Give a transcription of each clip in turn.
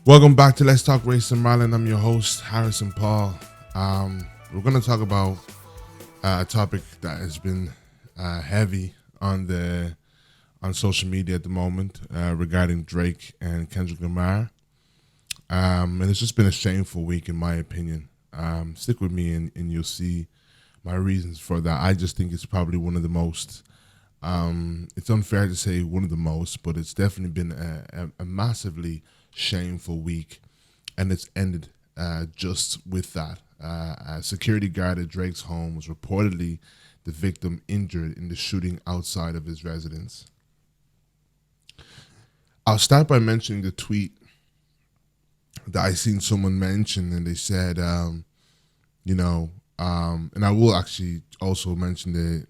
Welcome back to Let's Talk Race and Marlin. I'm your host, Harrison Paul. We're going to talk about a topic that has been heavy on social media at the moment regarding Drake and Kendrick Lamar. And it's just been a shameful week, in my opinion. Stick with me and you'll see my reasons for that. I just think it's probably one of the most, it's unfair to say one of the most, but it's definitely been a massively shameful week, and it's ended just with that. A security guard at Drake's home was reportedly the victim injured in the shooting outside of his residence. I'll start by mentioning the tweet that I seen someone mention, and they said, and I will actually also mention the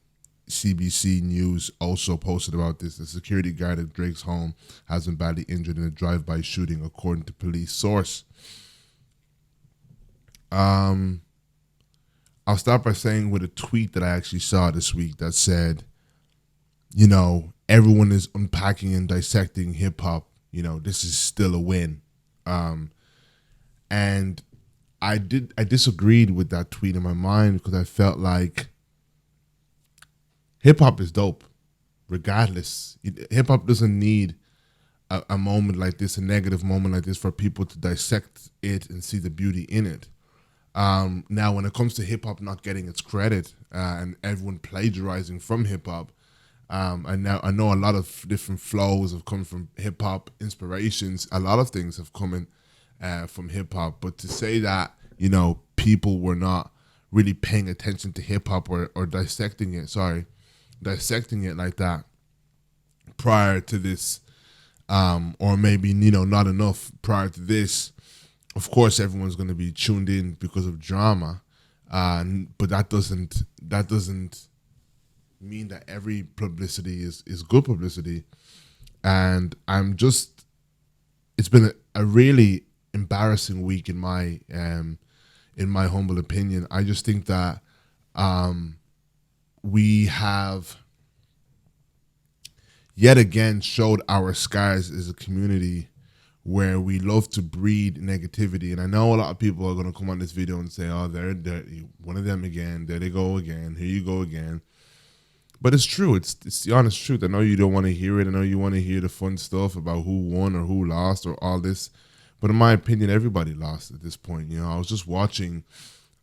CBC News also posted about this. The security guard at Drake's home has been badly injured in a drive-by shooting, according to police source. I'll start by saying with a tweet that I actually saw this week that said, everyone is unpacking and dissecting hip-hop. This is still a win. And I disagreed with that tweet in my mind because I felt like hip-hop is dope, regardless. Hip-hop doesn't need a moment like this, a negative moment like this, for people to dissect it and see the beauty in it. Now, when it comes to hip-hop not getting its credit and everyone plagiarizing from hip-hop, I know a lot of different flows have come from hip-hop, inspirations. A lot of things have come in from hip-hop. But to say that, people were not really paying attention to hip-hop or dissecting it like that prior to this, or maybe not enough prior to this. Of course, everyone's going to be tuned in because of drama, but that doesn't mean that every publicity is good publicity. And it's been a really embarrassing week in my humble opinion. I just think that we have yet again showed our scars as a community where we love to breed negativity. And I know a lot of people are going to come on this video and say, oh, they're one of them again. There they go again. Here you go again. But it's true. It's the honest truth. I know you don't want to hear it. I know you want to hear the fun stuff about who won or who lost or all this. But in my opinion, everybody lost at this point. I was just watching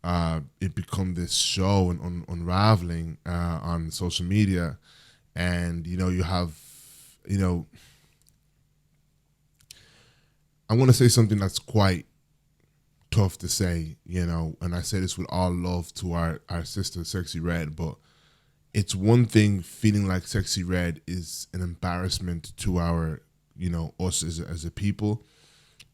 it become this show and unraveling on social media. And, you have, I'm going to say something that's quite tough to say, and I say this with all love to our sister, Sexy Red, but it's one thing feeling like Sexy Red is an embarrassment to our, us as a people.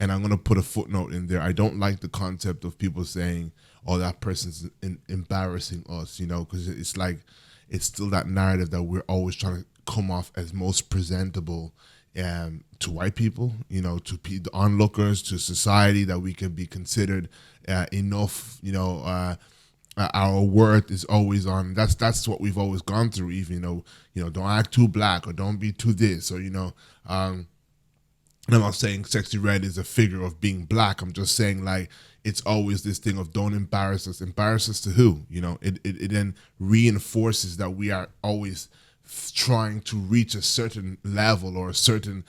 And I'm going to put a footnote in there. I don't like the concept of people saying, oh, that person's embarrassing us, because it's like, it's still that narrative that we're always trying to come off as most presentable to white people, to the onlookers, to society, that we can be considered enough, our worth is always on. That's what we've always gone through. Even don't act too black or don't be too this, or and I'm not saying Sexy Red is a figure of being black. I'm just saying, like, it's always this thing of don't embarrass us. Embarrass us to who? It then reinforces that we are always trying to reach a certain level or a certain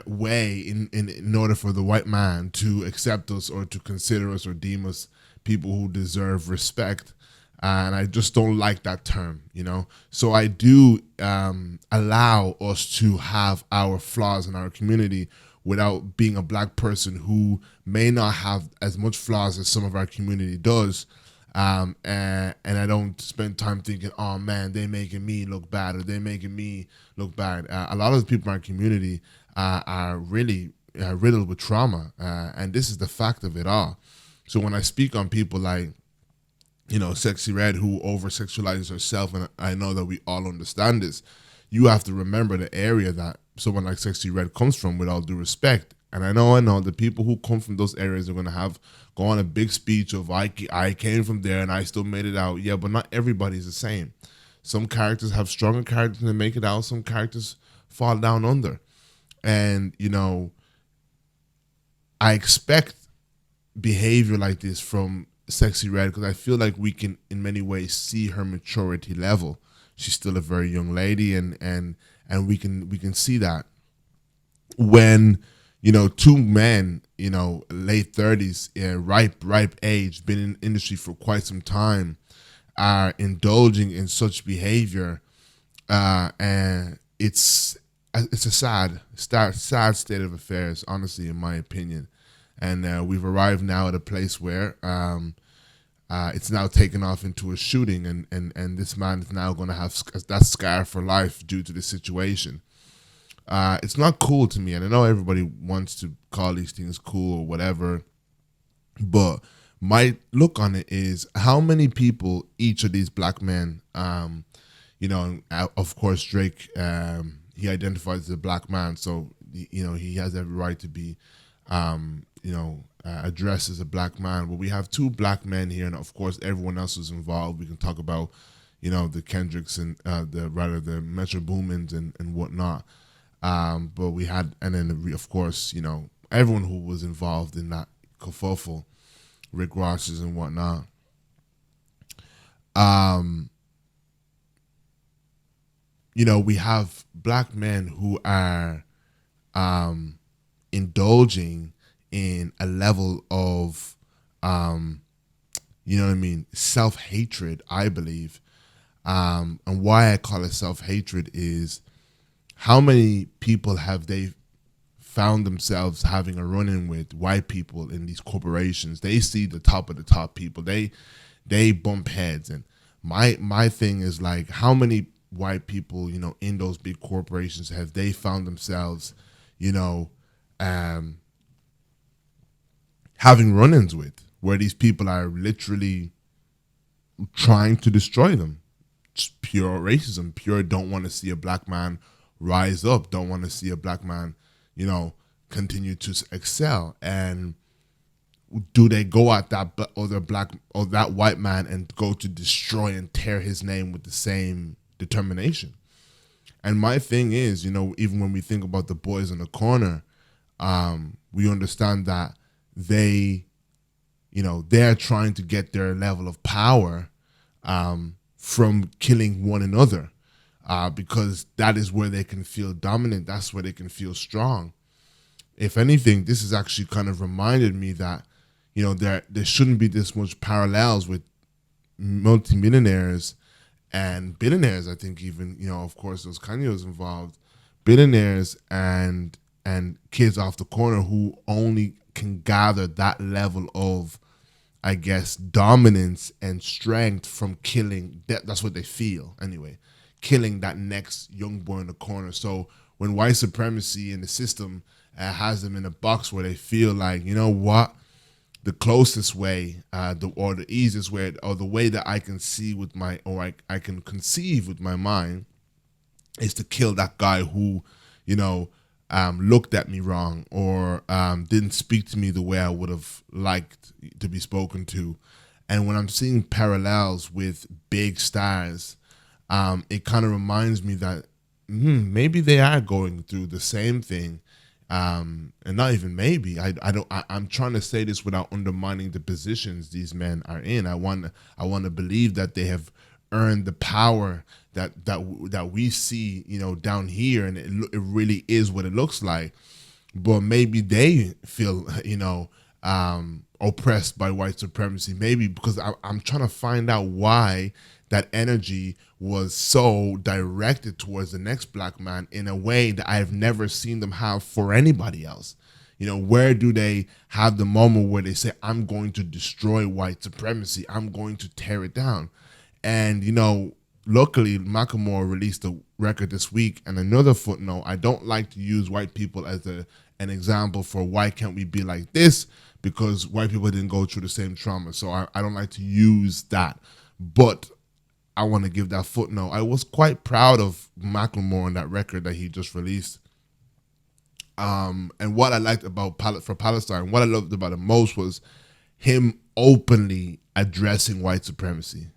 way in order for the white man to accept us or to consider us or deem us people who deserve respect. And I just don't like that term, So I do allow us to have our flaws in our community without being a black person who may not have as much flaws as some of our community does. And I don't spend time thinking, oh man, they're making me look bad or they're making me look bad. A lot of the people in our community are really riddled with trauma. And this is the fact of it all. So when I speak on people like, Sexy Red, who over-sexualizes herself, and I know that we all understand this, you have to remember the area that someone like Sexy Red comes from, with all due respect. And I know the people who come from those areas are going to go on a big speech of, I came from there and I still made it out. Yeah, but not everybody's the same. Some characters have stronger characters and they make it out. Some characters fall down under. And, I expect behavior like this from Sexy Red because I feel like we can, in many ways, see her maturity level. She's still a very young lady, and we can see that when two men, late 30s, ripe age, been in industry for quite some time, are indulging in such behavior, and it's a sad state of affairs, honestly, in my opinion. And we've arrived now at a place where it's now taken off into a shooting, and this man is now going to have that scar for life due to the situation. It's not cool to me, and I know everybody wants to call these things cool or whatever, but my look on it is how many people each of these black men, of course Drake, he identifies as a black man, so he has every right to be, addressed as a black man. But we have two black men here, and of course everyone else is involved. We can talk about, the Kendricks and the Metro Boomins and whatnot. But we had, and then of course, everyone who was involved in that kerfuffle, Rick Ross's and whatnot. We have black men who are indulging in a level of, self-hatred, I believe. And why I call it self-hatred is how many people have they found themselves having a run-in with white people in these corporations. They see the top of the top people. They bump heads. And my thing is, like, how many white people, in those big corporations have they found themselves, having run-ins with, where these people are literally trying to destroy them. Just pure racism, pure don't want to see a black man rise up, don't want to see a black man, continue to excel. And do they go at that other black or that white man and go to destroy and tear his name with the same determination? And my thing is, even when we think about the boys in the corner, we understand that they're trying to get their level of power from killing one another, because that is where they can feel dominant. That's where they can feel strong. If anything, this has actually kind of reminded me that, there shouldn't be this much parallels with multimillionaires and billionaires. I think even, of course, those Kanye's involved, billionaires and kids off the corner who only can gather that level of, I guess, dominance and strength from killing. That's what they feel anyway, killing that next young boy in the corner. So when white supremacy in the system has them in a box where they feel like, what, the closest way, or the easiest way, or the way that I can see with my, or I can conceive with my mind, is to kill that guy who, looked at me wrong, or didn't speak to me the way I would have liked to be spoken to. And when I'm seeing parallels with big stars, it kind of reminds me that maybe they are going through the same thing. And not even maybe. I'm trying to say this without undermining the positions these men are in. I want to believe that they have earned the power that we see, down here, and it really is what it looks like. But maybe they feel, oppressed by white supremacy. Maybe because I'm trying to find out why that energy was so directed towards the next black man in a way that I've never seen them have for anybody else. Where do they have the moment where they say, I'm going to destroy white supremacy, I'm going to tear it down? And, luckily, Macklemore released a record this week. And another footnote, I don't like to use white people as an example for why can't we be like this, because white people didn't go through the same trauma. So I don't like to use that. But I want to give that footnote. I was quite proud of Macklemore on that record that he just released. And what I liked about for Palestine, what I loved about it most was him openly addressing white supremacy.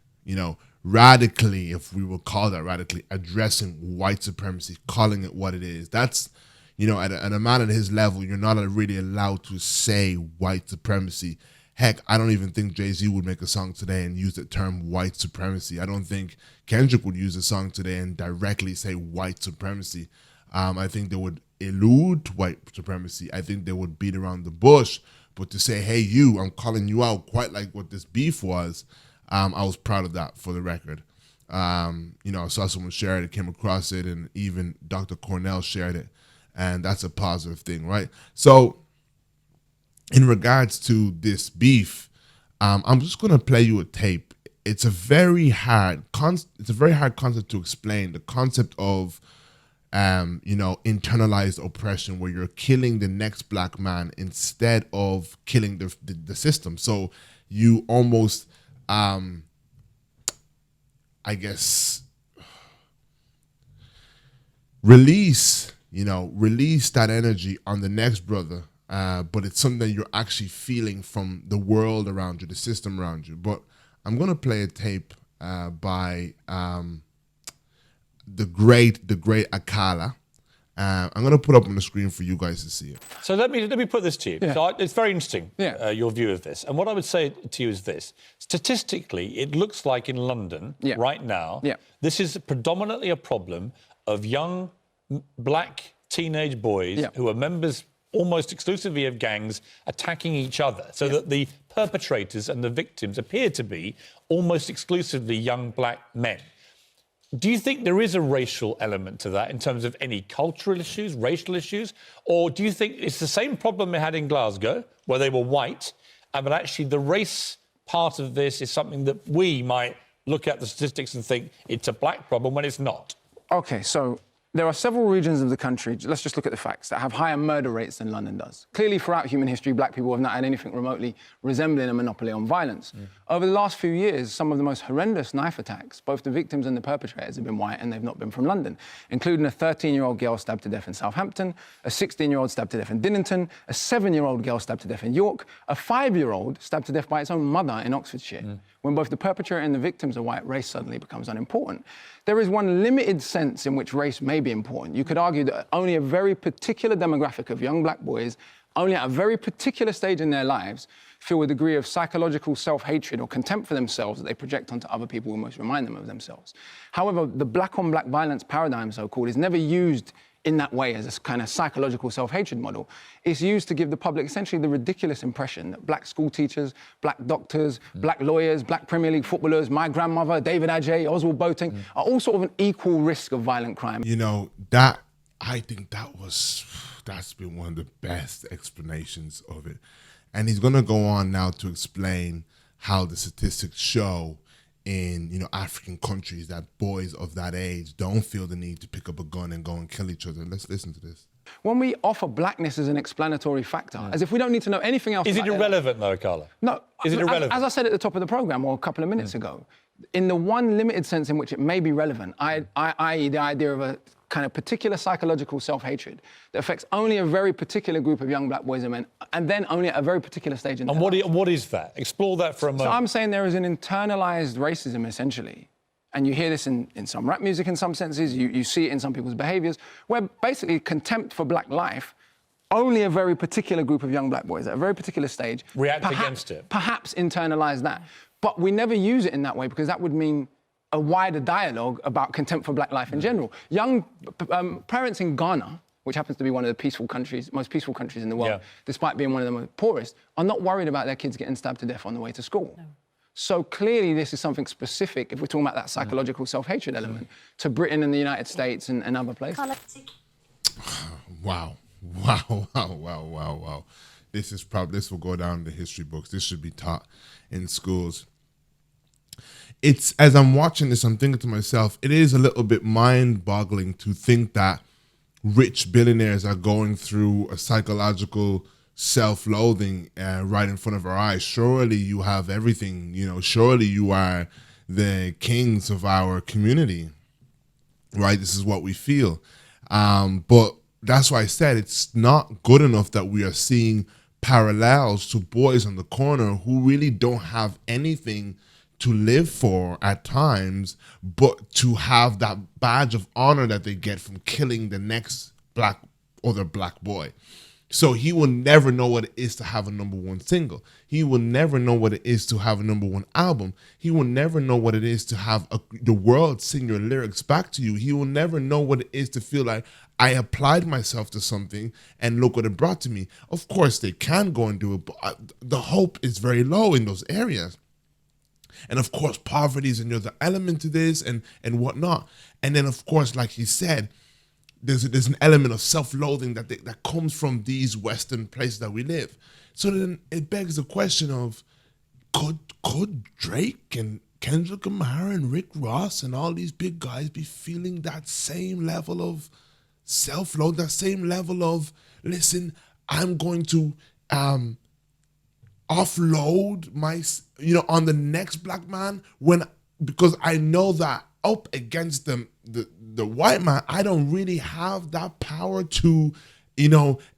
Radically, if we will call that radically, addressing white supremacy, calling it what it is. That's, you know, at a man at his level, you're not really allowed to say white supremacy. Heck, I don't even think Jay-Z would make a song today and use the term white supremacy. I don't think Kendrick would use a song today and directly say white supremacy. I think they would elude white supremacy. I think they would beat around the bush. But to say, hey, you, I'm calling you out, quite like what this beef was, I was proud of that, for the record. You know, I saw someone share it, came across it, and even Dr. Cornell shared it. And that's a positive thing, right? So in regards to this beef, I'm just going to play you a tape. It's a very hard concept to explain, the concept of you know, internalized oppression, where you're killing the next black man instead of killing the system. So you almost I guess release that energy on the next brother, but it's something that you're actually feeling from the world around you, the system around you. But I'm gonna play a tape by the great Akala. I'm gonna put up on the screen for you guys to see it. So let me put this to you. Yeah. So it's very interesting, Yeah. your view of this. And what I would say to you is this: statistically, it looks like in London right now, this is predominantly a problem of young black teenage boys who are members almost exclusively of gangs attacking each other, so that the perpetrators and the victims appear to be almost exclusively young black men. Do you think there is a racial element to that in terms of any cultural issues, racial issues? Or do you think it's the same problem we had in Glasgow, where they were white, but actually the race part of this is something that we might look at the statistics and think it's a black problem when it's not? Okay, so there are several regions of the country, let's just look at the facts, that have higher murder rates than London does. Clearly, throughout human history, black people have not had anything remotely resembling a monopoly on violence. Over the last few years, some of the most horrendous knife attacks, both the victims and the perpetrators, have been white, and they've not been from London, including a 13-year-old girl stabbed to death in Southampton, a 16-year-old stabbed to death in Dinnington, a 7-year-old girl stabbed to death in York, a 5-year-old stabbed to death by its own mother in Oxfordshire. When both the perpetrator and the victims are white, race suddenly becomes unimportant. There is one limited sense in which race may be important. You could argue that only a very particular demographic of young black boys, only at a very particular stage in their lives, feel a degree of psychological self-hatred or contempt for themselves that they project onto other people who most remind them of themselves. However, the black-on-black violence paradigm, so-called, is never used in that way as a kind of psychological self-hatred model. It's used to give the public essentially the ridiculous impression that black school teachers, black doctors, black lawyers, black Premier League footballers, my grandmother, David Adjaye, Oswald Boateng, are all sort of an equal risk of violent crime. You know, I think that's been one of the best explanations of it. And he's gonna go on now to explain how the statistics show in, you know, African countries that boys of that age don't feel the need to pick up a gun and go and kill each other. Let's listen to this. When we offer blackness as an explanatory factor, as if we don't need to know anything else. Is it irrelevant though, Carla? No. Is it irrelevant? As I said at the top of the programme, or a couple of minutes ago, in the one limited sense in which it may be relevant, i.e. the idea of a kind of particular psychological self-hatred that affects only a very particular group of young black boys and men, and then only at a very particular stage in their lives. And what is that? Explore that for a moment. So I'm saying there is an internalized racism, essentially. And you hear this in some rap music in some senses, you see it in some people's behaviors, where basically contempt for black life, only a very particular group of young black boys at a very particular stage react against it. Perhaps internalize that. But we never use it in that way because that would mean a wider dialogue about contempt for black life in general. Young parents in Ghana, which happens to be one of the most peaceful countries in the world, despite being one of the most poorest, are not worried about their kids getting stabbed to death on the way to school. No. So clearly this is something specific, if we're talking about that psychological self-hatred element, to Britain and the United States and other places. Wow. This will go down in the history books. This should be taught in schools. It's, as I'm watching this, I'm thinking to myself, it is a little bit mind-boggling to think that rich billionaires are going through a psychological self-loathing right in front of our eyes. Surely you have everything, you know, surely you are the kings of our community, right? This is what we feel. But that's why I said it's not good enough that we are seeing parallels to boys on the corner who really don't have anything to live for at times, but to have that badge of honor that they get from killing the next black other black boy. So he will never know what it is to have a #1 single. He will never know what it is to have a #1 album. He will never know what it is to have the world sing your lyrics back to you. He will never know what it is to feel like I applied myself to something and look what it brought to me. Of course, they can go and do it, but the hope is very low in those areas. And of course, poverty is another element to this and whatnot. And then, of course, like he said, there's an element of self-loathing that comes from these Western places that we live. So then it begs the question of, could Drake and Kendrick Lamar and Rick Ross and all these big guys be feeling that same level of self-loathing, that same level of, listen, I'm going to offload my, on the next black man because I know that up against the white man, I don't really have that power to,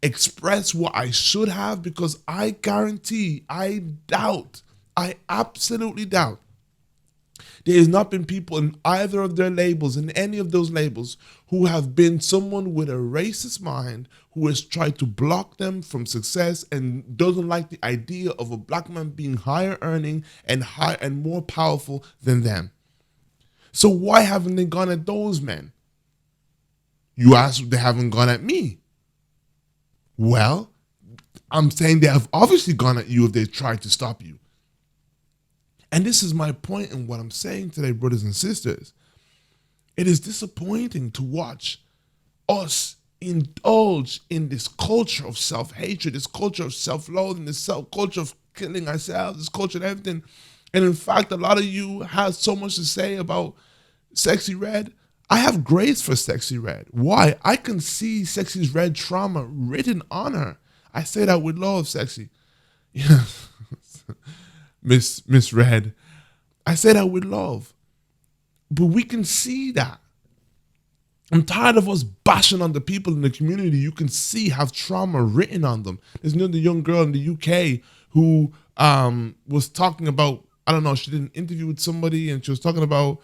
express what I should have, because I guarantee, I absolutely doubt, there has not been people in either of their labels, in any of those labels, who have been someone with a racist mind who has tried to block them from success and doesn't like the idea of a black man being higher earning and more powerful than them. So why haven't they gone at those men? You ask, they haven't gone at me. Well, I'm saying they have obviously gone at you if they tried to stop you. And this is my point in what I'm saying today, brothers and sisters. It is disappointing to watch us indulge in this culture of self-hatred, this culture of self-loathing, this culture of killing ourselves, this culture of everything. And in fact, a lot of you have so much to say about Sexy Red. I have grace for Sexy Red. Why? I can see Sexy Red trauma written on her. I say that with love, Sexy. Yeah. Miss Red. I say that with love. But we can see that. I'm tired of us bashing on the people in the community. You can see have trauma written on them. There's another young girl in the UK who was talking about, I don't know, she did an interview with somebody and she was talking about,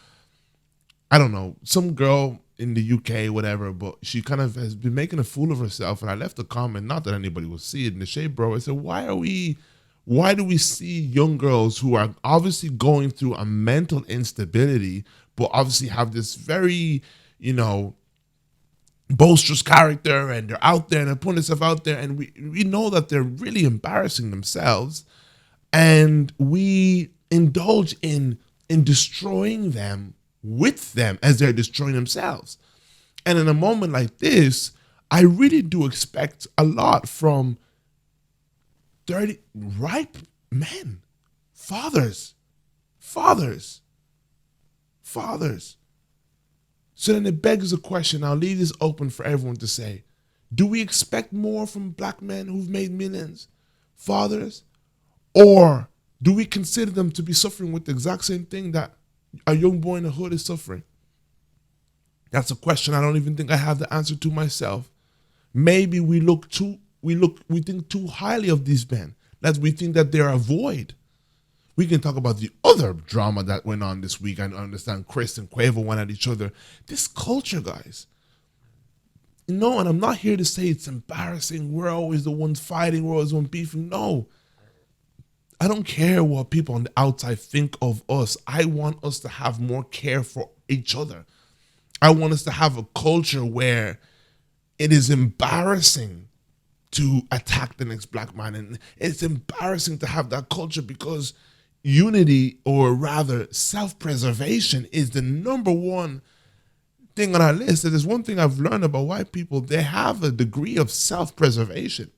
I don't know, some girl in the UK, whatever, but she kind of has been making a fool of herself. And I left a comment, not that anybody will see it in the shade, bro. I said, why do we see young girls who are obviously going through a mental instability, but obviously have this very, boisterous character, and they're out there and they're putting themselves out there, and we know that they're really embarrassing themselves, and we indulge in destroying them with them as they're destroying themselves. And in a moment like this, I really do expect a lot from dirty, ripe men, fathers. So then it begs the question, I'll leave this open for everyone to say, do we expect more from black men who've made millions, fathers, or do we consider them to be suffering with the exact same thing that a young boy in the hood is suffering? That's a question I don't even think I have the answer to myself. Maybe we think too highly of these men, that we think that they're a void. We can talk about the other drama that went on this week. I understand Chris and Quavo went at each other. This culture, guys. And I'm not here to say it's embarrassing. We're always the ones fighting. We're always the ones beefing. No. I don't care what people on the outside think of us. I want us to have more care for each other. I want us to have a culture where it is embarrassing to attack the next black man. And it's embarrassing to have that culture, because unity, or rather self-preservation, is the #1 thing on our list. And there's one thing I've learned about white people: they have a degree of self-preservation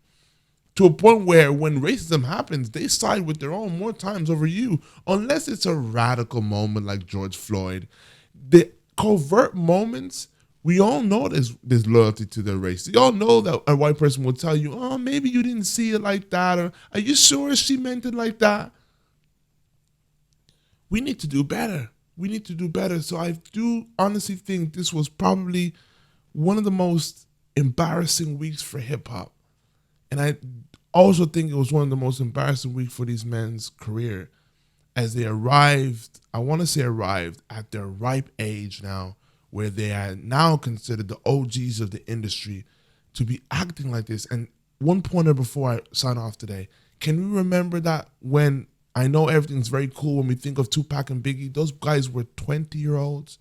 to a point where when racism happens, they side with their own more times over you, unless it's a radical moment like George Floyd. The covert moments, we all know there's loyalty to their race. We all know that a white person will tell you, oh, maybe you didn't see it like that, or are you sure she meant it like that? We need to do better. We need to do better. So I do honestly think this was probably one of the most embarrassing weeks for hip hop. And I also think it was one of the most embarrassing weeks for these men's career, as they arrived at their ripe age now, where they are now considered the OGs of the industry, to be acting like this. And one pointer before I sign off today, can we remember that when I know everything's very cool when we think of Tupac and Biggie, those guys were 20-year-olds.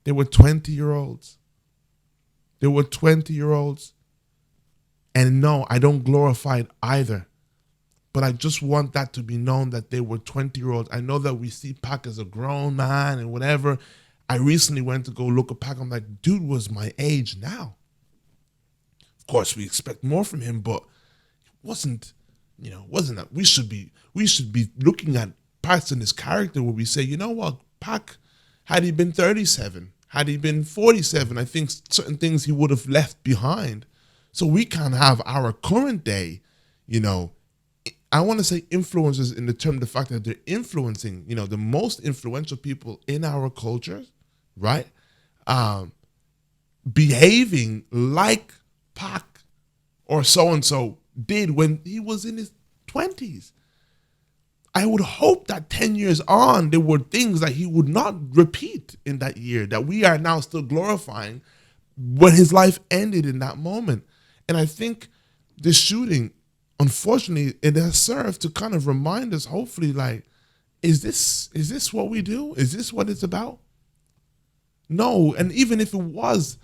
They were 20-year-olds. They were 20-year-olds. And no, I don't glorify it either. But I just want that to be known that they were 20-year-olds. I know that we see Pac as a grown man and whatever. I recently went to go look at Pac. I'm like, dude was my age now. Of course, we expect more from him, but it wasn't that we should be looking at parts in his character where we say, you know what, Pac, had he been 37, had he been 47, I think certain things he would have left behind. So we can have our current day, I want to say influencers in the term of the fact that they're influencing, the most influential people in our culture, right? Behaving like Pac or so-and-so did when he was in his 20s. I would hope that 10 years on, there were things that he would not repeat in that year that we are now still glorifying when his life ended in that moment. And I think this shooting, unfortunately, it has served to kind of remind us, hopefully, like, is this what we do? Is this what it's about? No, and even if it was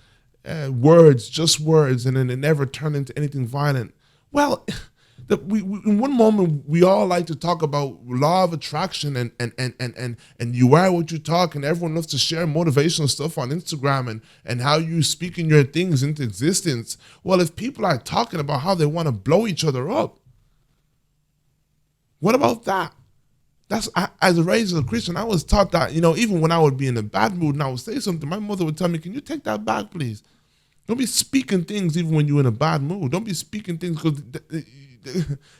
words, just words, and then it never turned into anything violent, well, we in one moment we all like to talk about law of attraction and you are what you talk, and everyone loves to share motivational stuff on Instagram and how you speaking your things into existence. Well, if people are talking about how they want to blow each other up, what about that? As raised as a Christian, I was taught that, even when I would be in a bad mood and I would say something, my mother would tell me, can you take that back, please? Don't be speaking things even when you're in a bad mood. Don't be speaking things because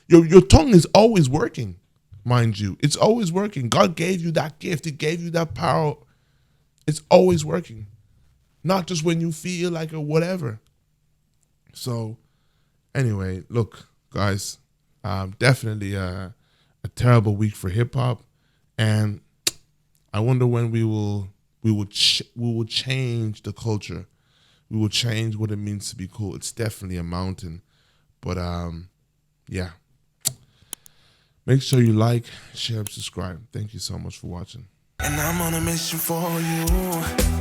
your tongue is always working, mind you. It's always working. God gave you that gift. He gave you that power. It's always working. Not just when you feel like or whatever. So, anyway, look, guys, definitely a terrible week for hip-hop. And I wonder when we will change the culture. We will change what it means to be cool. It's definitely a mountain. But, yeah. Make sure you like, share, subscribe. Thank you so much for watching. And I'm on a mission for you.